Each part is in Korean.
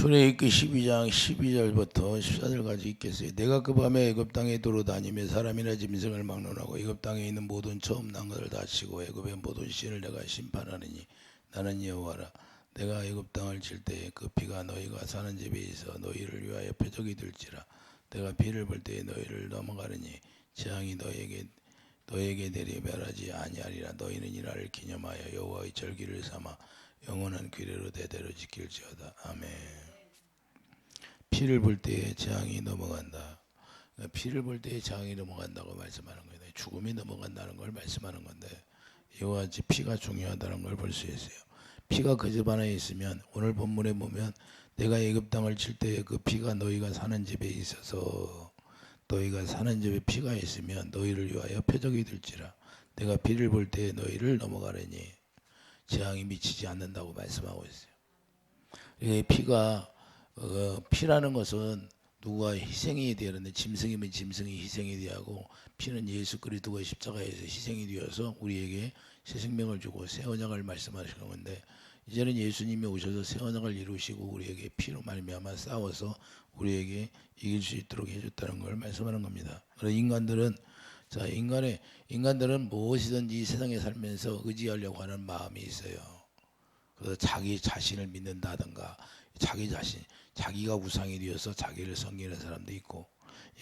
출애굽기 12장 12절부터 14절까지 읽겠어요. 내가 그 밤에 애굽 땅에 돌아다니며 사람이나 짐승을 막론하고 애굽 땅에 있는 모든 처음 난 것을 다치고 애굽의 모든 신을 내가 심판하느니 나는 여호와라. 내가 애굽 땅을 칠 때에 그 피가 너희가 사는 집에 있어 너희를 위하여 표적이 될지라. 내가 비를 볼 때에 너희를 넘어가느니 재앙이 너희에게 내려 멸하지 아니하리라. 너희는 이날을 기념하여 여호와의 절기를 삼아 영원한 규례로 대대로 지킬지어다. 아멘. 피를 볼 때에 재앙이 넘어간다. 피를 볼 때에 재앙이 넘어간다고 말씀하는 거예요. 죽음이 넘어간다는 걸 말씀하는 건데 이와 같이 피가 중요하다는 걸 볼 수 있어요. 피가 그 집 안에 있으면 오늘 본문에 보면 내가 애굽 땅을 칠 때에 그 피가 너희가 사는 집에 있어서 너희가 사는 집에 피가 있으면 너희를 위하여 표적이 될지라. 내가 피를 볼 때에 너희를 넘어가려니 재앙이 미치지 않는다고 말씀하고 있어요. 이 피라는 것은 누가 희생이 되었는데 짐승이면 짐승이 희생이 되고 피는 예수 그리스도가 십자가에서 희생이 되어서 우리에게 새 생명을 주고 새 언약을 말씀하시는 건데 이제는 예수님이 오셔서 새 언약을 이루시고 우리에게 피로 말미암아 싸워서 우리에게 이길 수 있도록 해줬다는 걸 말씀하는 겁니다. 그래서 인간들은 무엇이든지 이 세상에 살면서 의지하려고 하는 마음이 있어요. 그래서 자기 자신을 믿는다든가 자기가 우상이 되어서 자기를 섬기는 사람도 있고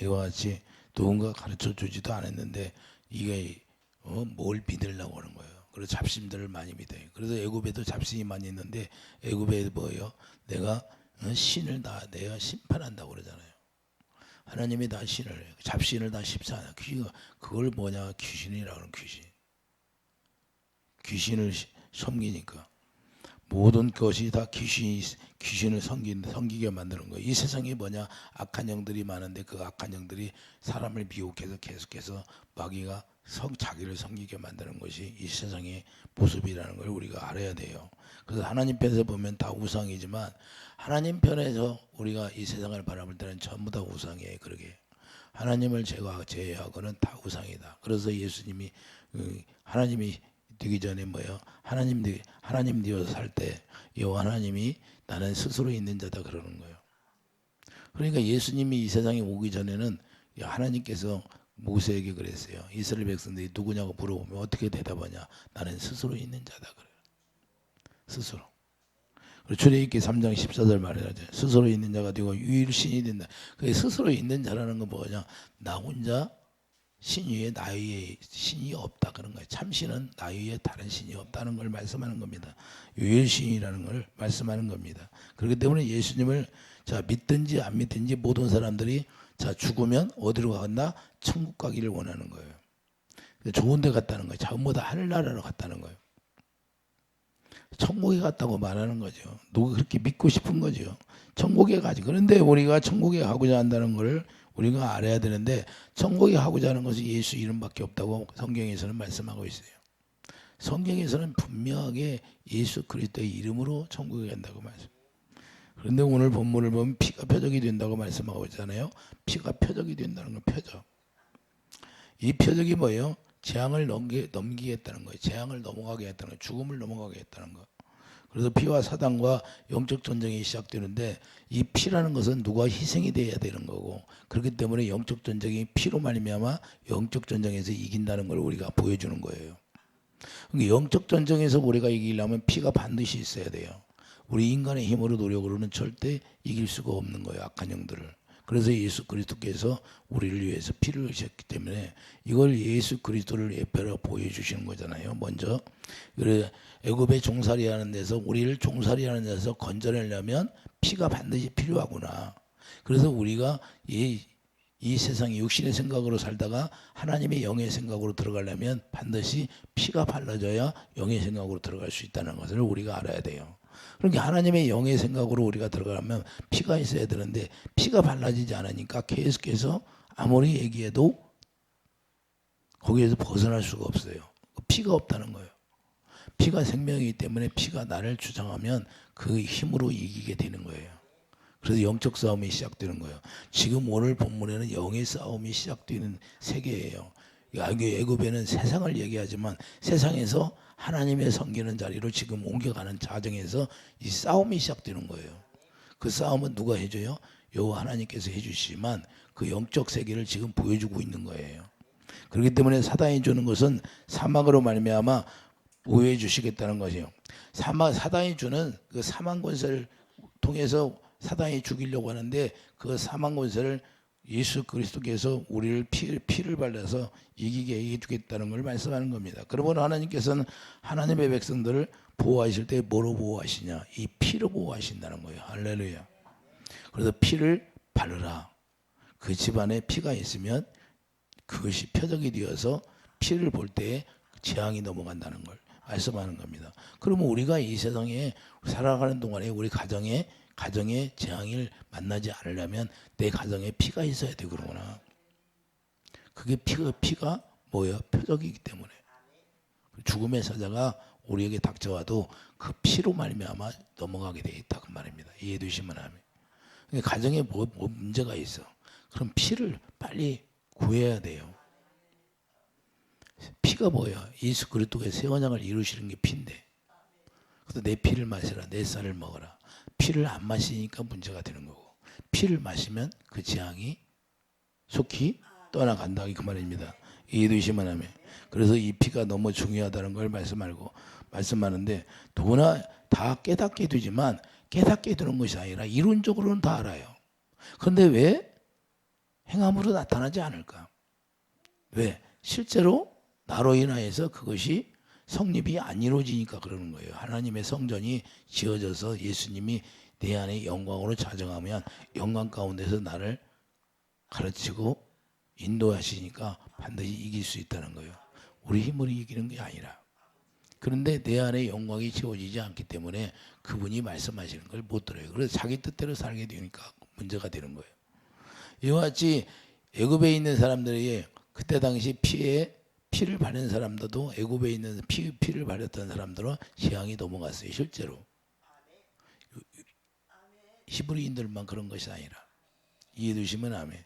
이와 같이 누군가 가르쳐 주지도 않았는데 이게 뭘 믿으려고 하는 거예요. 그래서 잡신들을 많이 믿어요. 그래서 애굽에도 잡신이 많이 있는데 애굽에 뭐예요? 내가 신을 내가 심판한다고 그러잖아요. 하나님이 다 신을 잡신을 다 십사하나 그걸 뭐냐 귀신이라고 하는 귀신을 섬기니까 모든 것이 다 귀신을 섬기게 만드는 거예요. 이 세상이 뭐냐 악한 영들이 많은데 그 악한 영들이 사람을 미혹해서 계속해서 마귀가 자기를 섬기게 만드는 것이 이 세상의 모습이라는 걸 우리가 알아야 돼요. 그래서 하나님 편에서 보면 다 우상이지만 하나님 편에서 우리가 이 세상을 바라볼 때는 전부 다 우상이에요. 그러게 하나님을 제외하고는 다 우상이다. 그래서 예수님이 하나님이 되기 전에 뭐예요? 하나님 되어서 살 때 여호와 하나님이 나는 스스로 있는 자다 그러는 거예요. 그러니까 예수님이 이 세상에 오기 전에는 하나님께서 모세에게 그랬어요. 이스라엘 백성들이 누구냐고 물어보면 어떻게 대답하냐? 나는 스스로 있는 자다 그래요. 스스로. 출애굽기 3장 14절 말해야죠. 스스로 있는 자가 되고 유일신이 된다. 그 스스로 있는 자라는 건 뭐냐? 나 혼자 신 위에 나 위에 신이 없다 그런 거예요. 참신은 나 위에 다른 신이 없다는 걸 말씀하는 겁니다. 유일신이라는 걸 말씀하는 겁니다. 그렇기 때문에 예수님을 믿든지 안 믿든지 모든 사람들이 죽으면 어디로 간다? 천국 가기를 원하는 거예요. 좋은 데 갔다는 거예요. 전부 다 하늘나라로 갔다는 거예요. 천국에 갔다고 말하는 거죠. 누가 그렇게 믿고 싶은 거죠. 천국에 가지. 그런데 우리가 천국에 가고자 한다는 걸 우리가 알아야 되는데 천국에 가고자 하는 것은 예수 이름밖에 없다고 성경에서는 말씀하고 있어요. 성경에서는 분명하게 예수 그리스도의 이름으로 천국에 간다고 말씀. 그런데 오늘 본문을 보면 피가 표적이 된다고 말씀하고 있잖아요. 피가 표적이 된다는 건 표적. 이 표적이 뭐예요? 재앙을 넘기겠다는 거예요. 재앙을 넘어가게 했다는 거예요. 죽음을 넘어가게 했다는 거. 그래서 피와 사단과 영적 전쟁이 시작되는데 이 피라는 것은 누가 희생이 돼야 되는 거고 그렇기 때문에 영적 전쟁이 피로 말미암아 영적 전쟁에서 이긴다는 걸 우리가 보여주는 거예요. 그러니까 영적 전쟁에서 우리가 이기려면 피가 반드시 있어야 돼요. 우리 인간의 힘으로 노력으로는 절대 이길 수가 없는 거예요. 악한 영들을. 그래서 예수 그리스도께서 우리를 위해서 피를 흘리셨기 때문에 이걸 예수 그리스도를 예표로 보여주시는 거잖아요. 먼저 그래 애굽의 종살이하는 데서 우리를 종살이하는 데서 건져내려면 피가 반드시 필요하구나. 그래서 우리가 이 세상의 육신의 생각으로 살다가 하나님의 영의 생각으로 들어가려면 반드시 피가 발라져야 영의 생각으로 들어갈 수 있다는 것을 우리가 알아야 돼요. 그러니까 하나님의 영의 생각으로 우리가 들어가려면 피가 있어야 되는데 피가 발라지지 않으니까 계속해서 아무리 얘기해도 거기에서 벗어날 수가 없어요. 피가 없다는 거예요. 피가 생명이기 때문에 피가 나를 주장하면 그 힘으로 이기게 되는 거예요. 그래서 영적 싸움이 시작되는 거예요. 지금 오늘 본문에는 영의 싸움이 시작되는 세계예요. 애굽에는 세상을 얘기하지만 세상에서 하나님의 섬기는 자리로 지금 옮겨가는 과정에서 이 싸움이 시작되는 거예요. 그 싸움은 누가 해줘요? 여호와 하나님께서 해주시지만 그 영적 세계를 지금 보여주고 있는 거예요. 그렇기 때문에 사단이 주는 것은 사망으로 말미암아 보호해 주시겠다는 것이에요. 사단이 주는 그 사망 권세를 통해서 사단이 죽이려고 하는데 그 사망 권세를 예수 그리스도께서 우리를 피를 발라서 이기게 해주겠다는 걸 말씀하는 겁니다. 그러므로 하나님께서는 하나님의 백성들을 보호하실 때 뭐로 보호하시냐? 이 피로 보호하신다는 거예요. 할렐루야. 그래서 피를 바르라. 그 집안에 피가 있으면 그것이 표적이 되어서 피를 볼 때 재앙이 넘어간다는 걸 말씀하는 겁니다. 그러면 우리가 이 세상에 살아가는 동안에 우리 가정에 재앙을 만나지 않으려면 내 가정에 피가 있어야 돼. 그러구나. 그게 피가 뭐예요? 표적이기 때문에. 죽음의 사자가 우리에게 닥쳐와도 그 피로 말미암아 넘어가게 돼 있다 그 말입니다. 이해해 주시면 합니다. 가정에 뭐 문제가 있어. 그럼 피를 빨리 구해야 돼요. 피가 뭐야? 예수 그리스도의 새 언약을 이루시는 게 피인데. 그래서 내 피를 마시라, 내 쌀을 먹어라. 피를 안 마시니까 문제가 되는 거고, 피를 마시면 그 재앙이 속히 떠나간다 그 말입니다. 이해되시면 하면. 그래서 이 피가 너무 중요하다는 걸 말씀하는데 누구나 다 깨닫게 되지만 깨닫게 되는 것이 아니라 이론적으로는 다 알아요. 그런데 왜 행함으로 나타나지 않을까? 왜? 실제로 나로 인하여서 그것이 성립이 안 이루어지니까 그러는 거예요. 하나님의 성전이 지어져서 예수님이 내 안에 영광으로 자정하면 영광 가운데서 나를 가르치고 인도하시니까 반드시 이길 수 있다는 거예요. 우리 힘으로 이기는 게 아니라. 그런데 내 안에 영광이 채워지지 않기 때문에 그분이 말씀하시는 걸 못 들어요. 그래서 자기 뜻대로 살게 되니까 문제가 되는 거예요. 이와 같이 애굽에 있는 사람들이 그때 당시 피를 바른 사람들도 애굽에 있는 피를 바렸던 사람들은 재앙이 넘어갔어요. 실제로. 히브리인들만 그런 것이 아니라. 이해해 주시면 아멘.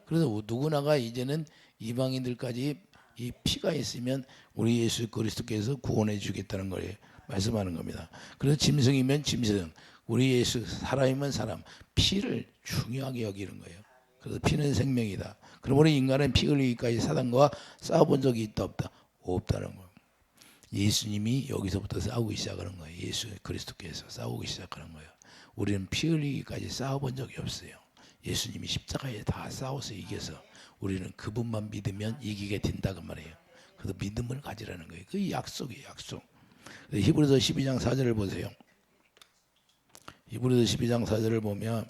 그래서 누구나가 이제는 이방인들까지 이 피가 있으면 우리 예수 그리스도께서 구원해 주겠다는 걸 말씀하는 겁니다. 그래서 짐승이면 짐승, 우리 예수 사람이면 사람, 피를 중요하게 여기는 거예요. 그래서 피는 생명이다. 그러므로 인간은 피 흘리기까지 사단과 싸워본 적이 있다 없다? 없다는 거예요. 예수님이 여기서부터 싸우기 시작하는 거예요. 예수 그리스도께서 싸우기 시작하는 거예요. 우리는 피 흘리기까지 싸워본 적이 없어요. 예수님이 십자가에 다 싸워서 이겨서 우리는 그분만 믿으면 이기게 된다 그 말이에요. 그래서 믿음을 가지라는 거예요. 그 약속이에요. 약속. 히브리서 12장 4절을 보세요. 히브리서 12장 4절을 보면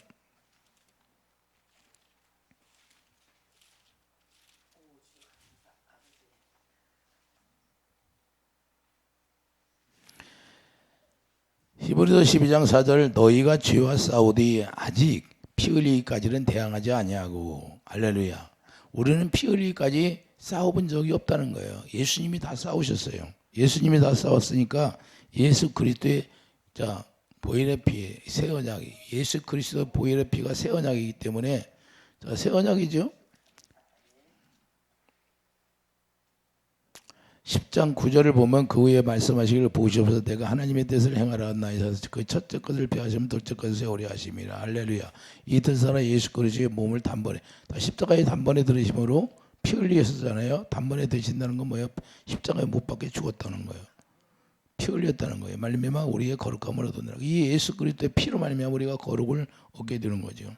히브리서 12장 4절 너희가 죄와 싸우되 아직 피 흘리기까지는 대항하지 아니하고 할렐루야. 우리는 피 흘리기까지 싸워본 적이 없다는 거예요. 예수님이 다 싸우셨어요. 예수님이 다 싸웠으니까 예수 그리스도의 보혈의 피, 새 언약이 예수 그리스도 보혈의 피가 새 언약이기 때문에 새 언약이죠. 10장 9절을 보면 그 후에 말씀하시기를 보시옵소서 내가 하나님의 뜻을 행하라 나이서 그 첫째 것을 폐하시면 둘째 것을 세우려 하심이라. 할렐루야. 이 뜻을 하나 예수 그리스도의 몸을 단번에 십자가에 단번에 들으심으로 피 흘리셨잖아요. 단번에 드신다는 건 뭐예요? 십자가에 못 박혀 죽었다는 거예요. 피 흘렸다는 거예요. 말미암아 우리의 거룩함을 얻으라. 이 예수 그리스도의 피로 말미암아 우리가 거룩을 얻게 되는 거죠.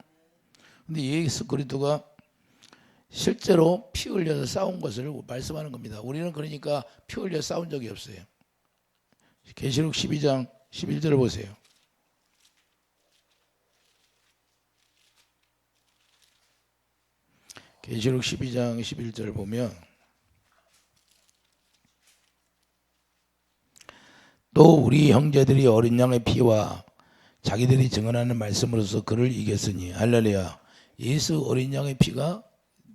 근데 예수 그리스도가 실제로 피 흘려서 싸운 것을 말씀하는 겁니다. 우리는 그러니까 피 흘려 싸운 적이 없어요. 계시록 12장 11절을 보세요. 계시록 12장 11절을 보면 또 우리 형제들이 어린 양의 피와 자기들이 증언하는 말씀으로서 그를 이겼으니 할렐루야. 예수 어린 양의 피가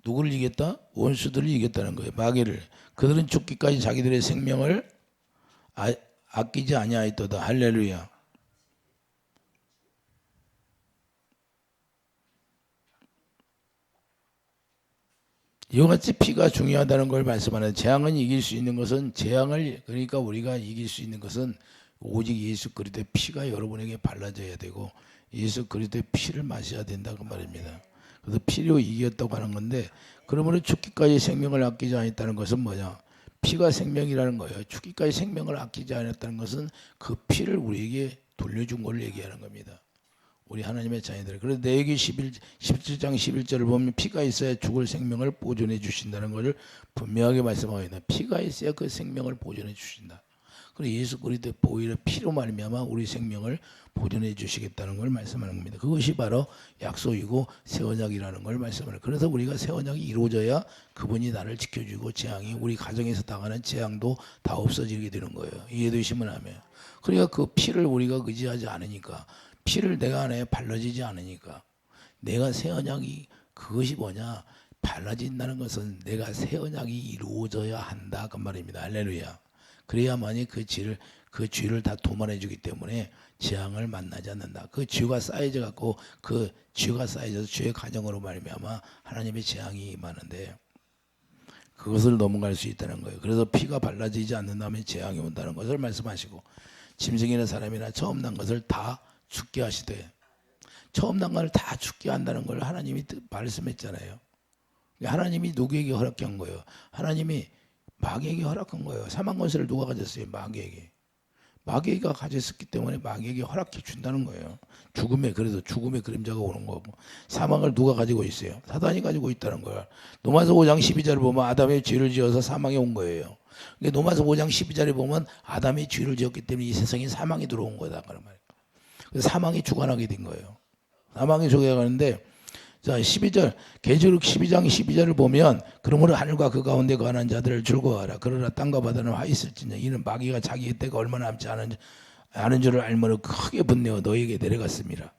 누구를 이겼다? 원수들을 이겼다는 거예요. 마귀를. 그들은 죽기까지 자기들의 생명을 아끼지 아니하였도다. 할렐루야. 이와 같이 피가 중요하다는 걸 말씀하는 재앙을 이길 수 있는 것은 재앙을 그러니까 우리가 이길 수 있는 것은 오직 예수 그리스도의 피가 여러분에게 발라져야 되고 예수 그리스도의 피를 마셔야 된다고 말입니다. 그래서 피로 이겼다고 하는 건데, 그러므로 죽기까지 생명을 아끼지 않았다는 것은 뭐냐? 피가 생명이라는 거예요. 죽기까지 생명을 아끼지 않았다는 것은 그 피를 우리에게 돌려준 걸 얘기하는 겁니다. 우리 하나님의 자녀들. 그래서 레위기 17장 11절을 보면 피가 있어야 죽을 생명을 보존해 주신다는 것을 분명하게 말씀하고 있다. 피가 있어야 그 생명을 보존해 주신다. 그래서 예수 그리스도의 보혈의 피로 말미암아 우리 생명을 보존해 주시겠다는 걸 말씀하는 겁니다. 그것이 바로 약속이고 새 언약이라는 걸 말씀하는. 그래서 우리가 새 언약이 이루어져야 그분이 나를 지켜주고 재앙이 우리 가정에서 당하는 재앙도 다 없어지게 되는 거예요. 이해되시면 하면. 그러니까 그 피를 우리가 의지하지 않으니까, 피를 내가 안에 발라지지 않으니까, 내가 새 언약이 그것이 뭐냐? 발라진다는 것은 내가 새 언약이 이루어져야 한다 그 말입니다. 할렐루야. 그래야만이 그 죄를 다 도말해 주기 때문에 재앙을 만나지 않는다. 그 죄가 쌓여져 갖고 그 죄가 쌓여져서 죄의 가정으로 말미암아 하나님의 재앙이 임하는데, 그것을 넘어갈 수 있다는 거예요. 그래서 피가 발라지지 않는다면 재앙이 온다는 것을 말씀하시고, 짐승이나 사람이나 처음 난 것을 다 죽게 하시되, 처음 난 것을 다 죽게 한다는 걸 하나님이 말씀했잖아요. 하나님이 누구에게 허락한 거예요? 하나님이 마귀에게 허락한 거예요. 사망 권세를 누가 가졌어요? 마귀에게. 마귀가 가졌었기 때문에 마귀에게 허락해 준다는 거예요. 그래서 죽음의 그림자가 오는 거고, 사망을 누가 가지고 있어요? 사단이 가지고 있다는 거야. 로마서 5장 12절을 보면 아담이 죄를 지어서 사망에 온 거예요. 그러니까 로마서 5장 12절에 보면 아담이 죄를 지었기 때문에 이 세상에 사망이 들어온 거다 그런 말이에요. 그래서 사망이 주관하게 된 거예요. 사망이 주관하는데, 자 12절 계시록 12장 12절을 보면, 그러므로 하늘과 그 가운데 거하는 자들을 즐거워하라. 그러나 땅과 바다는 화 있을지니 이는 마귀가 자기의 때가 얼마 남지 않은 줄을 알므로 크게 분내어 너희에게 내려갔습니다.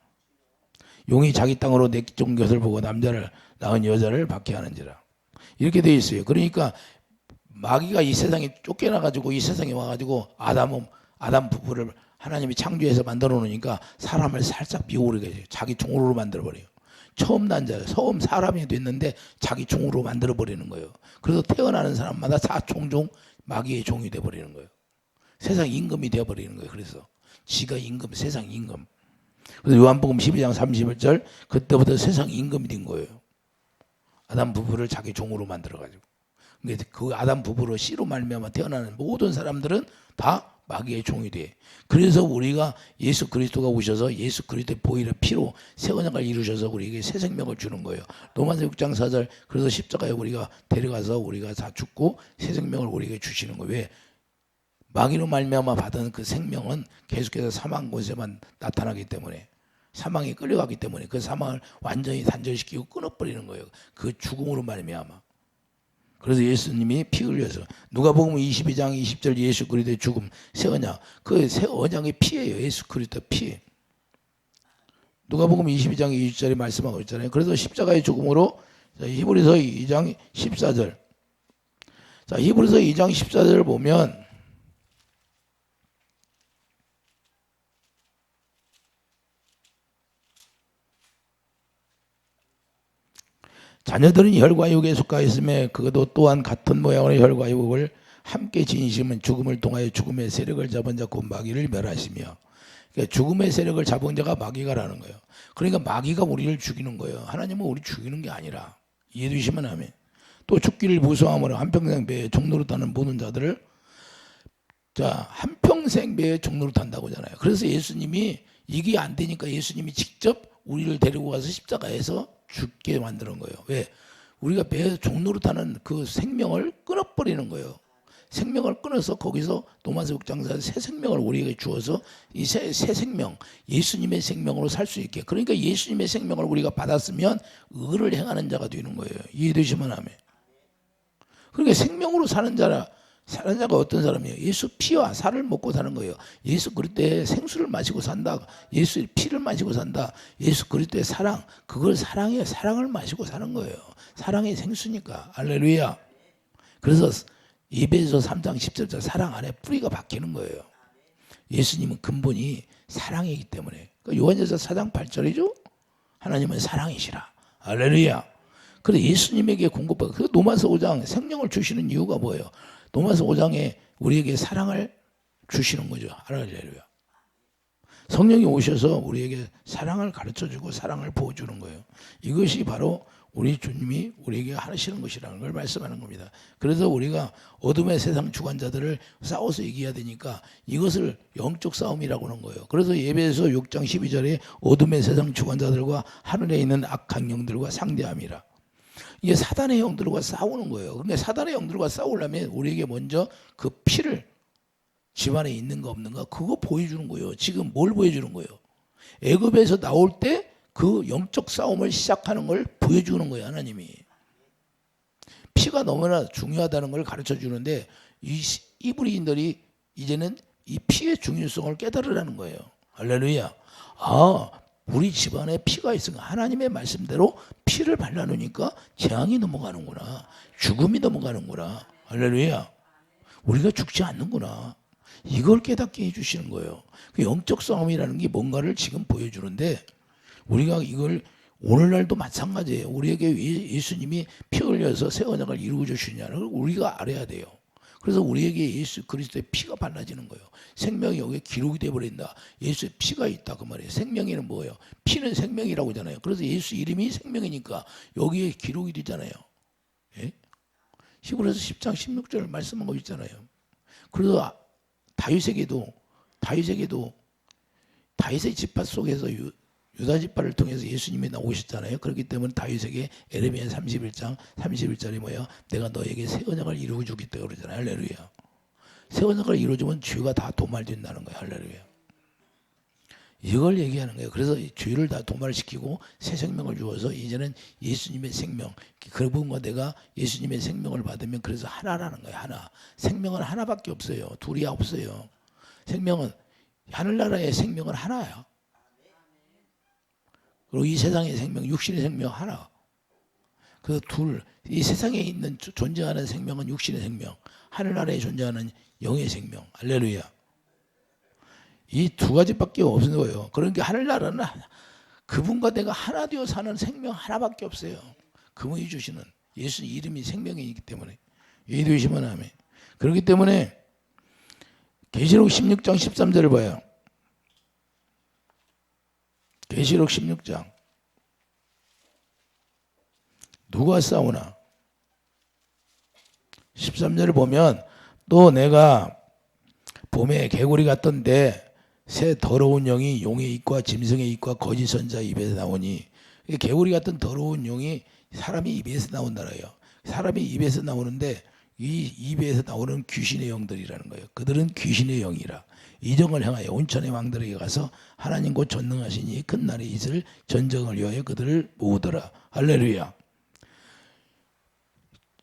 용이 자기 땅으로 내쫓은 것을 보고 남자를 낳은 여자를 박해하는지라. 이렇게 되어 있어요. 그러니까 마귀가 이 세상에 쫓겨나가지고 이 세상에 와가지고 아담 부부를 하나님이 창조해서 만들어 놓으니까 사람을 살짝 비오르게 해요. 자기 종으로 만들어 버려요. 처음 난 자, 처음 사람이 됐는데 자기 종으로 만들어 버리는 거예요. 그래서 태어나는 사람마다 다 종종 마귀의 종이 돼 버리는 거예요. 세상 임금이 되어 버리는 거예요. 그래서 지가 임금, 세상 임금. 그래서 요한복음 12장 31절, 그때부터 세상 임금이 된 거예요. 아담 부부를 자기 종으로 만들어 가지고. 그러니까 그 아담 부부로 씨로 말미암아 태어나는 모든 사람들은 다 마귀의 종이 돼. 그래서 우리가 예수 그리스도가 오셔서 예수 그리스도의 보혈의 피로 새 언약을 이루셔서 우리에게 새 생명을 주는 거예요. 로마서 6장 4절, 그래서 십자가에 우리가 데려가서 우리가 다 죽고 새 생명을 우리에게 주시는 거예요. 왜? 마귀로 말미암아 받은 그 생명은 계속해서 사망 권세만 나타나기 때문에, 사망에 끌려가기 때문에 그 사망을 완전히 단절시키고 끊어버리는 거예요. 그 죽음으로 말미암아. 그래서 예수님이 피 흘려서, 누가복음 22장 20절 예수 그리스도의 죽음, 새 언약, 그 새 언약의 피예요. 예수 그리스도의 피. 누가복음 22장 20절에 말씀하고 있잖아요. 그래서 십자가의 죽음으로, 히브리서 2장 14절. 자, 히브리서 2장 14절을 보면 자녀들은 혈과 육에 속하였음에 그것도 또한 같은 모양의 혈과 육을 함께 지니시면 죽음을 통하여 죽음의 세력을 잡은 자 곧 마귀를 멸하시며. 그러니까 죽음의 세력을 잡은 자가 마귀가라는 거예요. 그러니까 마귀가 우리를 죽이는 거예요. 하나님은 우리 죽이는 게 아니라. 이해되시면 하면. 또 죽기를 무서워함으로 한평생 배에 종노릇하는 모든 자들을, 자, 한평생 배에 종노릇한다고 하잖아요. 그래서 예수님이 이게 안 되니까 예수님이 직접 우리를 데리고 가서 십자가에서 죽게 만드는 거예요. 왜? 우리가 배에서 종노릇하는 그 생명을 끊어버리는 거예요. 생명을 끊어서 거기서 로마서 6장에서 새 생명을 우리에게 주어서 이 새 생명, 예수님의 생명으로 살 수 있게. 그러니까 예수님의 생명을 우리가 받았으면 의를 행하는 자가 되는 거예요. 이해되시면 하면. 그러니까 생명으로 사는 자가 어떤 사람이에요? 예수 피와 살을 먹고 사는 거예요. 예수 그리스도의 생수를 마시고 산다. 예수의 피를 마시고 산다. 예수 그리스도의 사랑, 그걸 사랑을 마시고 사는 거예요. 사랑의 생수니까. 할렐루야. 그래서 에베소 3장 10절 사랑 안에 뿌리가 박히는 거예요. 예수님은 근본이 사랑이기 때문에. 그러니까 요한일서 4장 8절이죠. 하나님은 사랑이시라. 할렐루야. 그래서 예수님에게 공급받고, 그 로마서 5장 생명을 주시는 이유가 뭐예요? 로마서 5장에 우리에게 사랑을 주시는 거죠. 할렐루야. 성령이 오셔서 우리에게 사랑을 가르쳐주고 사랑을 보여주는 거예요. 이것이 바로 우리 주님이 우리에게 하시는 것이라는 걸 말씀하는 겁니다. 그래서 우리가 어둠의 세상 주관자들을 싸워서 이겨야 되니까 이것을 영적 싸움이라고 하는 거예요. 그래서 예배에서 6장 12절에 어둠의 세상 주관자들과 하늘에 있는 악한 영들과 상대함이라. 이게 사단의 영들과 싸우는 거예요. 그러니까 사단의 영들과 싸우려면 우리에게 먼저 그 피를 집안에 있는가 없는가 그거 보여주는 거예요. 지금 뭘 보여주는 거예요? 애굽에서 나올 때 그 영적 싸움을 시작하는 걸 보여주는 거예요. 하나님이. 피가 너무나 중요하다는 걸 가르쳐 주는데 이 이브리인들이 이제는 이 피의 중요성을 깨달으라는 거예요. 할렐루야. 아, 우리 집안에 피가 있으니까 하나님의 말씀대로 피를 발라놓으니까 재앙이 넘어가는구나. 죽음이 넘어가는구나. 할렐루야. 우리가 죽지 않는구나. 이걸 깨닫게 해주시는 거예요. 그 영적 싸움이라는 게 뭔가를 지금 보여주는데 우리가 이걸 오늘날도 마찬가지예요. 우리에게 예수님이 피 흘려서 새 언약을 이루어 주시냐는 걸 우리가 알아야 돼요. 그래서 우리에게 예수 그리스도의 피가 발라지는 거예요. 생명이 여기에 기록이 되어버린다. 예수의 피가 있다 그 말이에요. 생명에는 뭐예요? 피는 생명이라고 하잖아요. 그래서 예수 이름이 생명이니까 여기에 기록이 되잖아요. 예? 히브리서 10장 16절 말씀한 거 있잖아요. 그래서 다윗에게도 다윗의 지파 속에서 유다 지파를 통해서 예수님이 나오셨잖아요. 그렇기 때문에 다윗에게 에레미야 31장 31절이 뭐예요? 내가 너에게 새 언약을 이루어 주겠다 그러잖아요. 할렐루야. 새 언약을 이루어주면 죄가 다 도말된다는 거예요. 할렐루야. 이걸 얘기하는 거예요. 그래서 죄를 다 도말시키고 새 생명을 주어서 이제는 예수님의 생명, 그분과 내가 예수님의 생명을 받으면 그래서 하나라는 거예요. 하나. 생명은 하나밖에 없어요. 둘이 없어요. 생명은 하늘나라의 생명은 하나야. 그리고 이 세상의 생명, 육신의 생명 하나. 그 둘, 이 세상에 있는 존재하는 생명은 육신의 생명, 하늘나라에 존재하는 영의 생명. 할렐루야. 이 두 가지밖에 없는 거예요. 그러니까 하늘나라는 그분과 내가 하나 되어 사는 생명 하나밖에 없어요. 그분이 주시는 예수 이름이 생명이기 때문에 이해되시면 아멘. 그렇기 때문에 계시록 16장 13절을 봐요. 계시록 16장 누가 싸우나 13절을 보면 또 내가 봄에 개구리 같던데 새 더러운 영이 용의 입과 짐승의 입과 거짓 선자 입에서 나오니 개구리 같은 더러운 영이 사람이 입에서 나온다라요. 사람이 입에서 나오는데 이 입에서 나오는 귀신의 영들이라는 거예요. 그들은 귀신의 영이라 이정을 향하여 온천의 왕들에게 가서 하나님 곧 전능하시니 큰 날이 있을 전쟁을 위하여 그들을 모으더라. 할렐루야.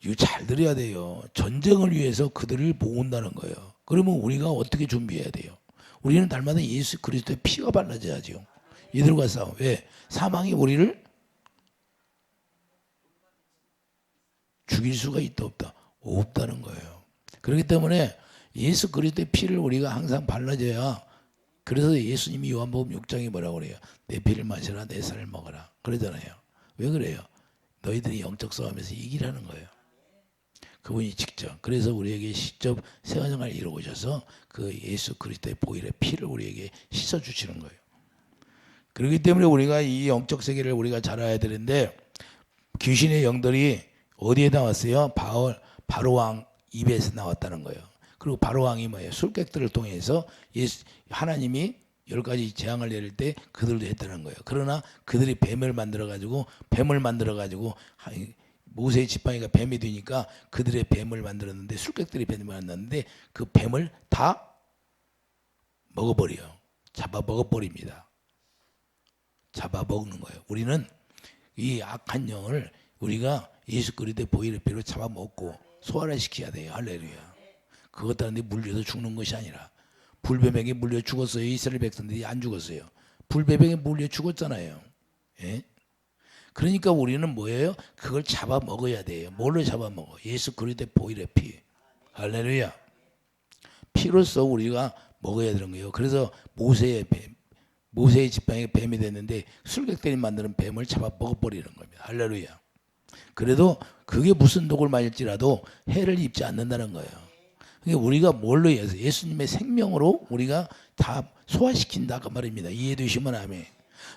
이거 잘 들어야 돼요. 전쟁을 위해서 그들을 모은다는 거예요. 그러면 우리가 어떻게 준비해야 돼요? 우리는 날마다 예수 그리스도의 피가 발라져야죠. 이들과 싸움. 왜? 사망이 우리를 죽일 수가 있다 없다? 없다는 거예요. 그렇기 때문에 예수 그리스도의 피를 우리가 항상 발라줘야. 그래서 예수님이 요한복음 6장에 뭐라고 그래요? 내 피를 마시라 내 살을 먹어라 그러잖아요. 왜 그래요? 너희들이 영적 싸움에서 이기라는 거예요. 그분이 직접 그래서 우리에게 직접 새 언약을 이루어 오셔서 그 예수 그리스도의 보혈의 피를 우리에게 씻어 주시는 거예요. 그렇기 때문에 우리가 이 영적 세계를 우리가 잘 알아야 되는데 귀신의 영들이 어디에 나왔어요? 바로 왕 입에서 나왔다는 거예요. 그리고 바로 왕이 뭐예요? 술객들을 통해서 하나님이 10가지 재앙을 내릴 때 그들도 했다는 거예요. 그러나 그들이 뱀을 만들어 가지고 모세의 지팡이가 뱀이 되니까 그들의 뱀을 만들었는데 술객들이 뱀을 만들었는데 그 뱀을 다 먹어버려요. 잡아 먹어버립니다. 잡아 먹는 거예요. 우리는 이 악한 영을 우리가 예수 그리스도의 보혈의 피로 잡아 먹고 소화를 시켜야 돼요. 할렐루야. 그것 때문에 물려서 죽는 것이 아니라 불뱀에게 물려 죽었어요. 이스라엘 백성들이 안 죽었어요. 불뱀에게 물려 죽었잖아요. 예? 그러니까 우리는 뭐예요? 그걸 잡아먹어야 돼요. 뭘로 잡아먹어? 예수 그리스도의 보혈의 피. 할렐루야. 피로써 우리가 먹어야 되는 거예요. 그래서 모세의 지팡이가 뱀이 됐는데 술객들이 만드는 뱀을 잡아먹어버리는 겁니다. 할렐루야. 그래도 그게 무슨 독을 맞을지라도 해를 입지 않는다는 거예요. 그러니까 우리가 뭘로 해서 예수님의 생명으로 우리가 다 소화시킨다 그 말입니다. 이해되시면 아멘.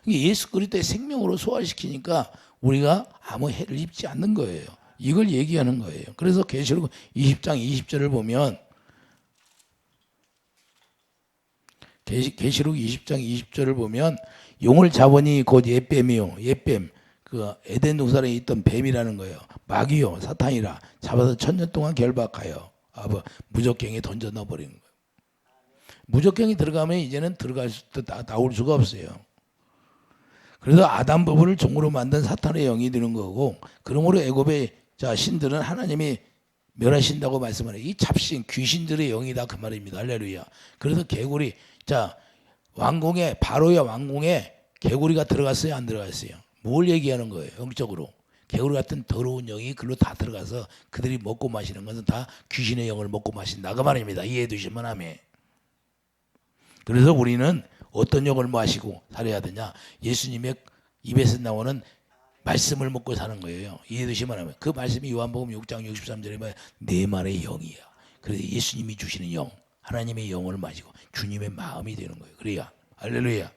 그러니까 예수 그리스도의 생명으로 소화시키니까 우리가 아무 해를 입지 않는 거예요. 이걸 얘기하는 거예요. 그래서 계시록 20장 20절을 보면 계시록 20장 20절을 보면 용을 잡으니 곧 옛뱀이요 옛뱀 그 에덴 동산에 있던 뱀이라는 거예요. 마귀요 사탄이라 잡아서 1000년 동안 결박하여 무적경에 던져 넣어버리는 거예요. 무적경이 들어가면 이제는 나올 수가 없어요. 그래서 아담 부부를 종으로 만든 사탄의 영이 되는 거고, 그러므로 애굽의 신들은 하나님이 멸하신다고 말씀을 해요. 이 잡신 귀신들의 영이다 그 말입니다. 할렐루야. 그래서 개구리 왕궁에 바로의 왕궁에 개구리가 들어갔어요 안 들어갔어요? 뭘 얘기하는 거예요? 영적으로 개구리 같은 더러운 영이 글로 다 들어가서 그들이 먹고 마시는 것은 다 귀신의 영을 먹고 마신다 그 말입니다. 이해해 두시면 아멘. 그래서 우리는 어떤 영을 마시고 살아야 되냐? 예수님의 입에서 나오는 말씀을 먹고 사는 거예요. 이해해 두시면 아멘. 그 말씀이 요한복음 6장 63절에 보면 내 말의 영이야. 그래서 예수님이 주시는 영, 하나님의 영을 마시고 주님의 마음이 되는 거예요. 그래야 할렐루야.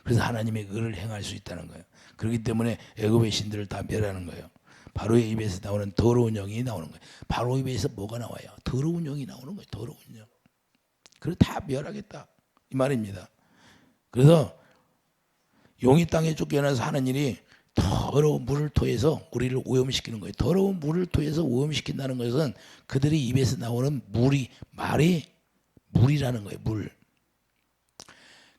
그래서 하나님의 의를 행할 수 있다는 거예요. 그렇기 때문에 애굽의 신들을 다 멸하는 거예요. 바로의 입에서 나오는 더러운 영이 나오는 거예요. 바로 입에서 뭐가 나와요? 더러운 영이 나오는 거예요. 더러운 영. 그래서 다 멸하겠다 이 말입니다. 그래서 용이 땅에 쫓겨나서 하는 일이 더러운 물을 토해서 우리를 오염시키는 거예요. 더러운 물을 토해서 오염시킨다는 것은 그들의 입에서 나오는 말이 물이라는 거예요. 물.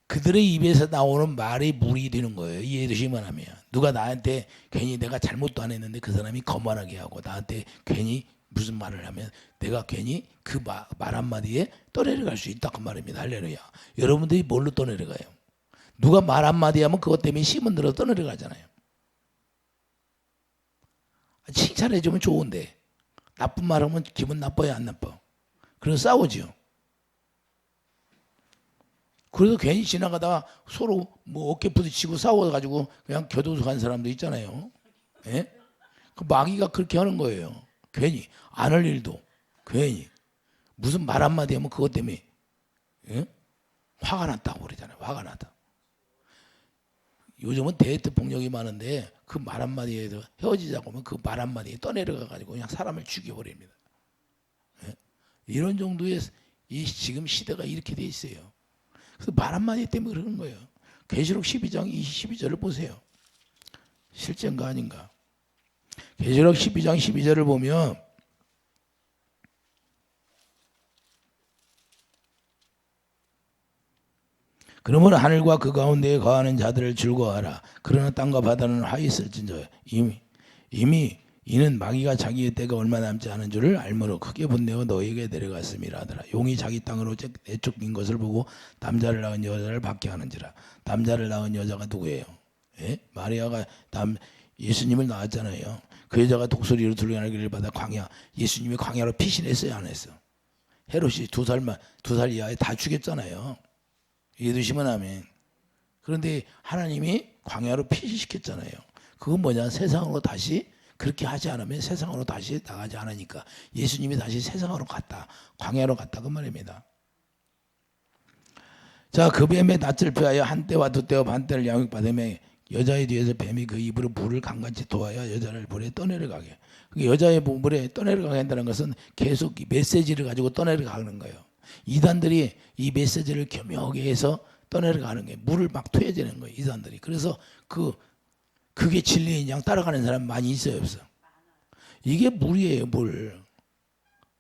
그들의 입에서 나오는 말이 물이 되는 거예요. 이해되시면 하면. 누가 나한테 괜히 내가 잘못도 안 했는데 그 사람이 거만하게 하고 나한테 괜히 무슨 말을 하면 내가 괜히 그 말 한마디에 떠내려갈 수 있다 그 말입니다. 할렐루야. 여러분들이 뭘로 떠내려가요? 누가 말 한마디 하면 그것 때문에 심은 들어 떠내려가잖아요. 칭찬해주면 좋은데 나쁜 말 하면 기분 나빠요 안 나빠? 그래서 싸우죠. 그래서 괜히 지나가다가 서로 뭐 어깨 부딪히고 싸워가지고 그냥 교도소 간 사람도 있잖아요. 예? 그 마귀가 그렇게 하는 거예요. 괜히 안 할 일도 괜히 무슨 말 한마디 하면 그것 때문에 예? 화가 났다고 그러잖아요. 화가 났다. 요즘은 데이트 폭력이 많은데 그 말 한마디에도 헤어지자고 하면 그 말 한마디에 떠내려가 가지고 그냥 사람을 죽여버립니다. 예? 이런 정도의 이 지금 시대가 이렇게 돼 있어요. 그래서 말 한마디 때문에 그러는 거예요. 계시록 12장 22절을 보세요. 실제인가 아닌가? 계시록 12장 12절을 보면 그러므로 하늘과 그 가운데에 거하는 자들을 즐거워하라. 그러나 땅과 바다는 화 있을진저 이미 이는 마귀가 자기의 때가 얼마 남지 않은 줄을 알므로 크게 분내어 너에게 내려갔음이라 하더라. 용이 자기 땅으로 내쫓긴 것을 보고 남자를 낳은 여자를 받게 하는지라. 남자를 낳은 여자가 누구예요? 예? 마리아가 예수님을 낳았잖아요. 그 여자가 독수리로 들려나기를 받아 예수님이 광야로 피신했어요 안 했어? 헤롯이 두 살 이하에 다 죽였잖아요. 이해되시면 아멘. 그런데 하나님이 광야로 피신시켰잖아요. 그건 뭐냐? 세상으로 다시 그렇게 하지 않으면 세상으로 다시 나가지 않으니까 예수님이 다시 세상으로 갔다. 광야로 갔다 그 말입니다. 자, 그 뱀의 낯을 피하여 한때와 두때와 반때를 양육받으며 여자의 뒤에서 뱀이 그 입으로 물을 강같이 도하여 여자를 물에 떠내려가게. 여자의 물에 떠내려가게 한다는 것은 계속 메시지를 가지고 떠내려가는 거예요. 이단들이 이 메시지를 교묘하게 해서 떠내려가는 게 물을 막 토해지는 거예요. 이단들이. 그래서 그게 진리인 양 따라가는 사람 많이 있어요 없어? 이게 물이에요 물.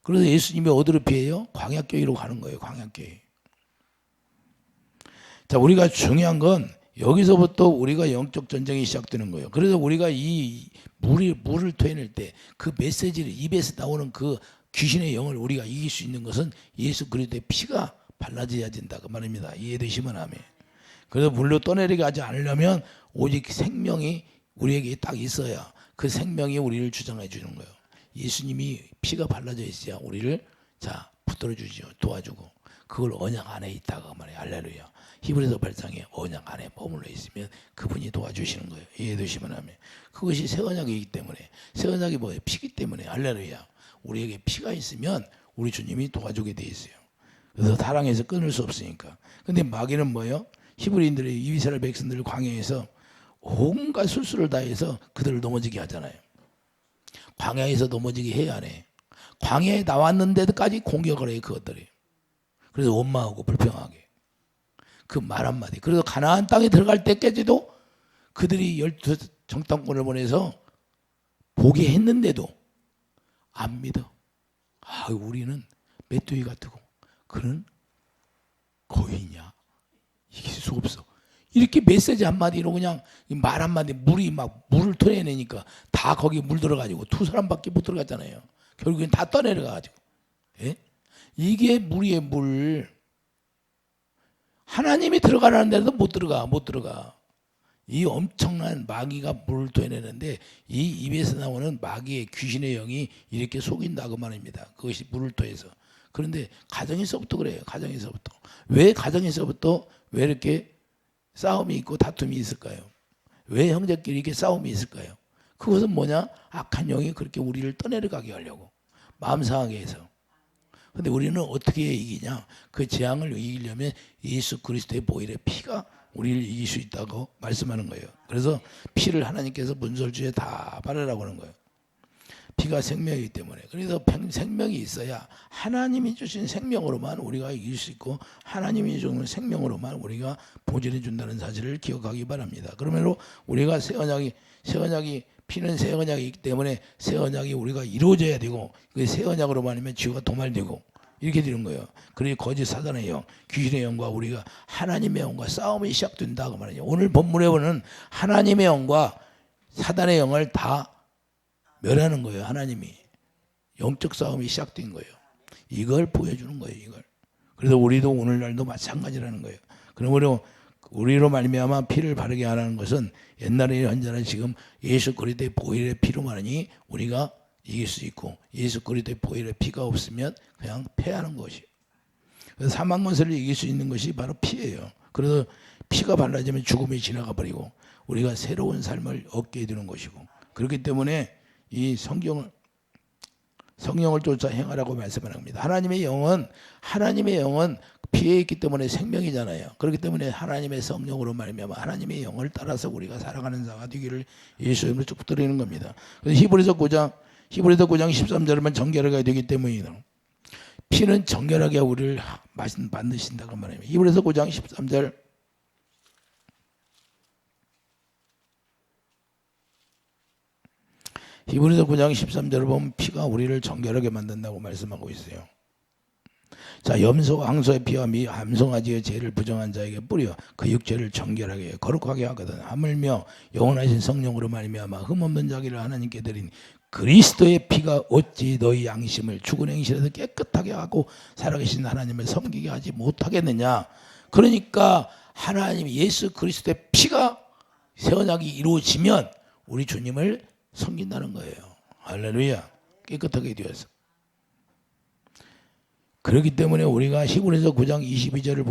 그래서 예수님이 어디로 피해요? 광야교회로 가는 거예요. 광야교회. 자, 우리가 중요한 건 여기서부터 우리가 영적 전쟁이 시작되는 거예요. 그래서 우리가 이 물을 토해낼 때 그 메시지를 입에서 나오는 그 귀신의 영을 우리가 이길 수 있는 것은 예수 그리스도의 피가 발라져야 된다 그 말입니다. 이해되시면 아멘. 그래서 물로 떠내리게 하지 않으려면 오직 생명이 우리에게 딱 있어야 그 생명이 우리를 주장해 주는 거예요. 예수님이 피가 발라져 있어야 우리를 붙들어 주죠. 도와주고. 그걸 언약 안에 있다가 말이에요. 할렐루야. 히브리서 8장에 언약 안에 머물러 있으면 그분이 도와주시는 거예요. 이해되시면 하면. 그것이 새 언약이기 때문에 새 언약이 뭐예요? 피기 때문에 할렐루야. 우리에게 피가 있으면 우리 주님이 도와주게 돼 있어요. 그래서 사랑해서 끊을 수 없으니까. 근데 마귀는 뭐예요? 히브리인들의 이스라엘 백성들을 광야에서 온갖 술수를 다해서 그들을 넘어지게 하잖아요. 광야에서 넘어지게 해야 하네. 광야에 나왔는데도까지 공격을 해요, 그것들이. 그래서 원망하고 불평하게. 그 말 한마디. 그래서 가나안 땅에 들어갈 때까지도 그들이 12 정탐꾼을 보내서 보게 했는데도 안 믿어. 아, 우리는 메뚜기 같고 그는 거인이야. 이길 수 없어. 이렇게 메시지 한마디로 그냥 말 한마디 물이 막 물을 토해내니까 다 거기 물 들어가지고 2사람밖에 못 들어갔잖아요. 결국엔 다 떠내려가가지고. 예? 이게 물이의 물. 하나님이 들어가라는 데도 못 들어가. 이 엄청난 마귀가 물을 토해내는데 이 입에서 나오는 마귀의 귀신의 영이 이렇게 속인다 그 말입니다. 그것이 물을 토해서. 그런데 가정에서부터 그래요. 가정에서부터. 왜 가정에서부터 왜 이렇게 싸움이 있고 다툼이 있을까요? 왜 형제끼리 이렇게 싸움이 있을까요? 그것은 뭐냐? 악한 영이 그렇게 우리를 떠내려가게 하려고. 마음 상하게 해서. 근데 우리는 어떻게 이기냐? 그 재앙을 이기려면 예수 그리스도의 보혈의 피가 우리를 이길 수 있다고 말씀하는 거예요. 그래서 피를 하나님께서 문설주에 다 바르라고 하는 거예요. 피가 생명이기 때문에. 그래서 생명이 있어야 하나님이 주신 생명으로만 우리가 이길 수 있고 하나님이 주는 생명으로만 우리가 보존해 준다는 사실을 기억하기 바랍니다. 그러므로 우리가 새 언약이 피는 새 언약이기 때문에 새 언약이 우리가 이루어져야 되고 그 새 언약으로만 하면 죄가 도말되고 이렇게 되는 거예요. 그리고 거짓 사단의 영, 귀신의 영과 우리가 하나님의 영과 싸움이 시작된다 그 말이에요. 오늘 본문에 보는 하나님의 영과 사단의 영을 다 멸하는 거예요. 하나님이 영적 싸움이 시작된 거예요. 이걸 보여주는 거예요. 이걸. 그래서 우리도 오늘날도 마찬가지라는 거예요. 그러므로 우리로 말미암아 피를 바르게 하라는 것은 옛날에 현재는 지금 예수 그리스도의 보혈의 피로만이 우리가 이길 수 있고 예수 그리스도의 보혈의 피가 없으면 그냥 패하는 것이에요. 그래서 사망 권세를 이길 수 있는 것이 바로 피예요. 그래서 피가 발라지면 죽음이 지나가 버리고 우리가 새로운 삶을 얻게 되는 것이고 그렇기 때문에 이 성령을 쫓아 행하라고 말씀을 합니다. 하나님의 영은 피에 있기 때문에 생명이잖아요. 그렇기 때문에 하나님의 성령으로 말미암아 하나님의 영을 따라서 우리가 살아가는 자가 되기를 예수 이름으로 축복드리는 겁니다. 그래서 히브리서 9장 13절만 정결하게 되기 때문이다. 피는 정결하게 우리를 만드신다고 말합니다. 히브리서 9장 13절 히브리서 9장 13절을 보면 피가 우리를 정결하게 만든다고 말씀하고 있어요. 자, 염소, 황소의 피와 함송아지의 죄를 부정한 자에게 뿌려 그 육체를 정결하게 거룩하게 하거든. 하물며 영원하신 성령으로 말미암아 흠없는 자기를 하나님께 드린 그리스도의 피가 어찌 너희 양심을 죽은 행실에서 깨끗하게 하고 살아계신 하나님을 섬기게 하지 못하겠느냐. 그러니까 하나님 예수 그리스도의 피가 새 언약이 이루어지면 우리 주님을 섬긴다는 거예요. 할렐루야. 깨끗하게 되어서. 그렇기 때문에 우리가 히브리서 9장 22절을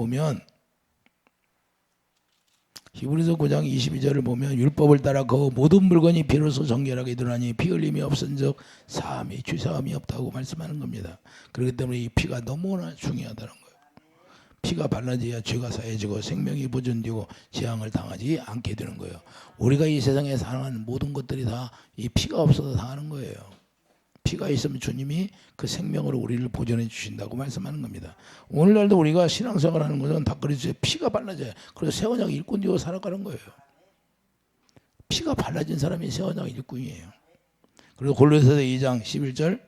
보면 율법을 따라 그 모든 물건이 비로소 정결하게 드러나니 피 흘림이 없은즉 죄사함이 없다고 말씀하는 겁니다. 그렇기 때문에 이 피가 너무나 중요하다는 거예요. 피가 발라져야 죄가 사해지고 생명이 보존되고 재앙을 당하지 않게 되는 거예요. 우리가 이 세상에 사는 모든 것들이 다 이 피가 없어서 당하는 거예요. 피가 있으면 주님이 그 생명으로 우리를 보존해 주신다고 말씀하는 겁니다. 오늘날도 우리가 신앙생활 하는 것은 다 그리스도의 피가 발라져요. 그래서 새 언약 일꾼되어 살아가는 거예요. 피가 발라진 사람이 새 언약 일꾼이에요. 그리고 골로새서 2장 11절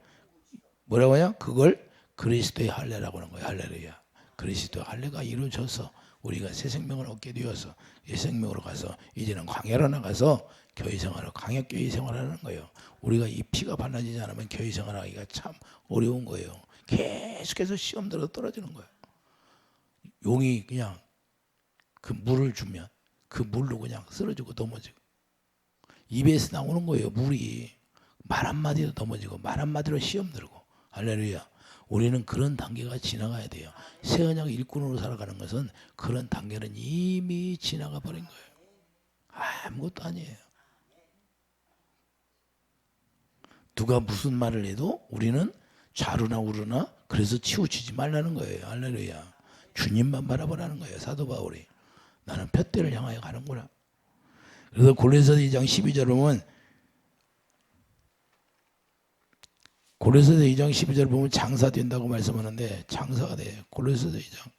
뭐라고 하냐? 그걸 그리스도의 할례라고 하는 거예요. 할렐루야. 그리스도의 할례가 이루어져서 우리가 새 생명을 얻게 되어서 이 생명으로 가서 이제는 광야로 나가서 교회 생활을 광야교회 생활하는 거예요. 우리가 이 피가 발라지지 않으면 교회 생활하기가 참 어려운 거예요. 계속해서 시험 들어 떨어지는 거예요. 용이 그냥 그 물을 주면 그 물로 그냥 쓰러지고 넘어지고 입에서 나오는 거예요. 물이 말 한마디로 넘어지고 말 한마디로 시험 들고. 할렐루야. 우리는 그런 단계가 지나가야 돼요. 새 언약 일꾼으로 살아가는 것은 그런 단계는 이미 지나가 버린 거예요. 아무것도 아니에요. 누가 무슨 말을 해도 우리는 좌루나 우루나 그래서 치우치지 말라는 거예요. 할렐루야. 주님만 바라보라는 거예요. 사도 바울이. 나는 푯대를 향하여 가는구나. 그래서 고린도서 2장 12절 보면 고린도서 2장 12절 보면 장사 된다고 말씀하는데 장사가 돼요. 고린도서 2장.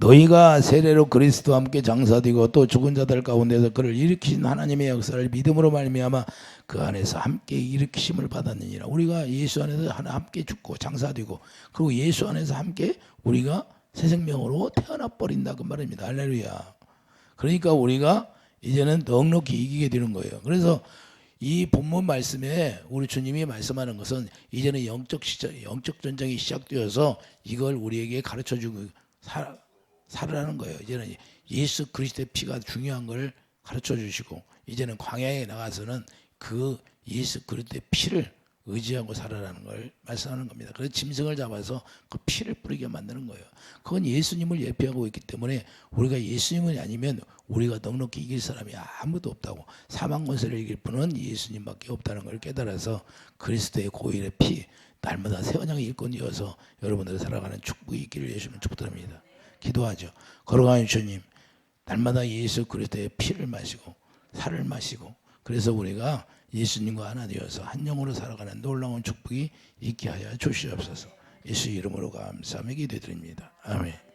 너희가 세례로 그리스도와 함께 장사되고 또 죽은 자들 가운데서 그를 일으키신 하나님의 역사를 믿음으로 말미암아 그 안에서 함께 일으키심을 받았느니라. 우리가 예수 안에서 함께 죽고 장사되고 그리고 예수 안에서 함께 우리가 새 생명으로 태어나 버린다 그 말입니다. 할렐루야. 그러니까 우리가 이제는 넉넉히 이기게 되는 거예요. 그래서 이 본문 말씀에 우리 주님이 말씀하는 것은 이제는 영적 전쟁이 시작되어서 이걸 우리에게 가르쳐주고 살으라는 거예요. 이제는 예수 그리스도의 피가 중요한 걸 가르쳐 주시고 이제는 광야에 나가서는 그 예수 그리스도의 피를 의지하고 살아라는 걸 말씀하는 겁니다. 그래서 짐승을 잡아서 그 피를 뿌리게 만드는 거예요. 그건 예수님을 예표하고 있기 때문에 우리가 예수님이 아니면 우리가 넉넉히 이길 사람이 아무도 없다고, 사망 권세를 이길 분은 예수님밖에 없다는 걸 깨달아서 그리스도의 고일의 피 날마다 새 언약의 일꾼이어서 여러분들이 살아가는 축복이 있기를 예수님 축복드립니다. 기도하죠. 걸어가는 주님, 날마다 예수 그리스도의 피를 마시고 살을 마시고 그래서 우리가 예수님과 하나 되어서 한 영으로 살아가는 놀라운 축복이 있게 하여 주시옵소서. 예수 이름으로 감사하며 기도드립니다. 아멘.